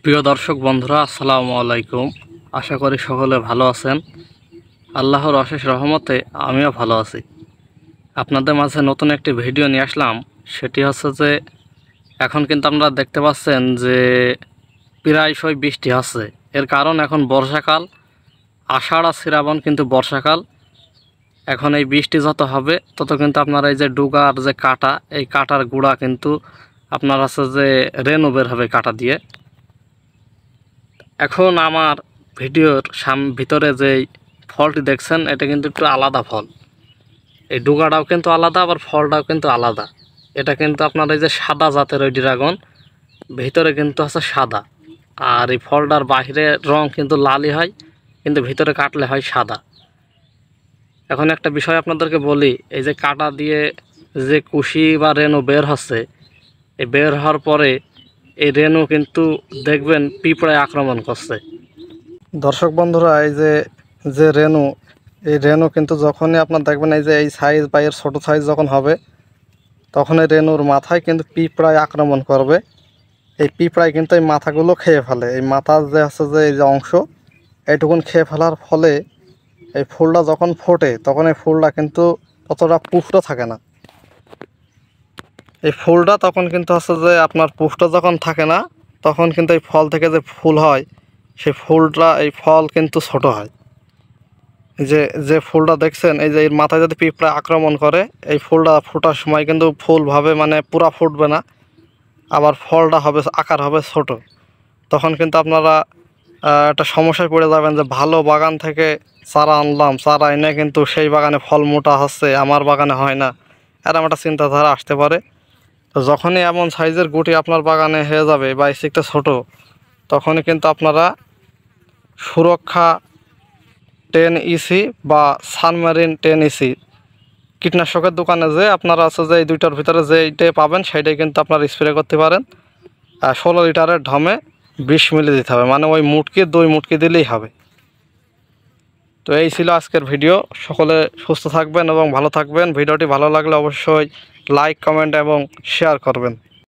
প্রিয় দর্শক বন্ধুরা, আসসালামু আলাইকুম। আশা করি সকলে ভালো আছেন। আল্লাহর অশেষ রহমতে আমিও ভালো আছি। আপনাদের মাঝে নতুন একটি ভিডিও নিয়ে আসলাম। সেটি হচ্ছে যে এখন কিন্তু আপনারা দেখতে পাচ্ছেন যে প্রায়শই বৃষ্টি হচ্ছে। এর কারণ এখন বর্ষাকাল, আষাঢ় আর শ্রাবণ কিন্তু বর্ষাকাল। এখন এই বৃষ্টি যত হবে তত কিন্তু আপনার এই যে ডুগার যে কাটা, এই কাটার গুঁড়া কিন্তু আপনার আছে যে রেনু বের হবে কাটা দিয়ে। এখন আমার ভিডিওর ভিতরে যেই ফলটি দেখছেন এটা কিন্তু একটু আলাদা ফল। এই ডুগাটাও কিন্তু আলাদা, আবার ফলটাও কিন্তু আলাদা। এটা কিন্তু আপনার এই যে সাদা জাতের ওই ড্রাগন, ভিতরে কিন্তু আছে সাদা। আর এই ফলটার বাহিরে রং কিন্তু লালই হয়, কিন্তু ভিতরে কাটলে হয় সাদা। এখন একটা বিষয় আপনাদেরকে বলি, এই যে কাটা দিয়ে যে কুশি বা রেনু বের হচ্ছে, এই বের হওয়ার পরে এই রেনু কিন্তু দেখবেন পিঁপড়ায় আক্রমণ করছে। দর্শক বন্ধুরা, এই যে রেনু, এই রেনু কিন্তু যখনই আপনার দেখবেন এই যে এই সাইজ বা এর ছোটো সাইজ যখন হবে, তখন এই রেনুর মাথায় কিন্তু পিঁপড়ায় আক্রমণ করবে। এই পিঁপড়ায় কিন্তু এই মাথাগুলো খেয়ে ফেলে। এই মাথার যে আছে যে এই যে অংশ, এইটুকুন খেয়ে ফেলার ফলে এই ফুলটা যখন ফোটে তখন এই ফুলটা কিন্তু অতটা পুষ্ট থাকে না। এই ফুলটা তখন কিন্তু আছে যে আপনার পুষ্ট যখন থাকে না, তখন কিন্তু এই ফল থেকে যে ফুল হয়, সেই ফুলটা এই ফল কিন্তু ছোট হয়। যে যে ফুলটা দেখছেন, এই যে এর মাথায় যদি পিঁপড়া আক্রমণ করে, এই ফুলটা ফোটার সময় কিন্তু ফুলভাবে মানে পুরা ফুটবে না, আবার ফলটা হবে আকার হবে ছোট। তখন কিন্তু আপনারা একটা সমস্যায় পড়ে যাবেন যে ভালো বাগান থেকে চারা আনলাম, চারা এনে কিন্তু সেই বাগানে ফল মোটা হচ্ছে, আমার বাগানে হয় না, এরকম একটা চিন্তাধারা আসতে পারে। তো যখনই এমন সাইজের গুটি আপনার বাগানে হয়ে যাবে বা শিখতে ছোট, তখনই কিন্তু আপনারা সুরক্ষা 10EC বা সানমারিন 10EC কীটনাশকের দোকানে যে আপনারা আছে যে এই দুইটার ভিতরে যেইটাই পাবেন সেইটাই কিন্তু আপনারা স্প্রে করতে পারেন। 16 লিটারের ঢমে 20 মিলি দিতে হবে, মানে ওই মুটকি 2 মুটকি দিলেই হবে। তো এই ছিল আজকের ভিডিও। সকলে সুস্থ থাকবেন এবং ভালো থাকবেন। ভিডিওটি ভালো লাগলে অবশ্যই লাইক, কমেন্ট এবং শেয়ার করবেন।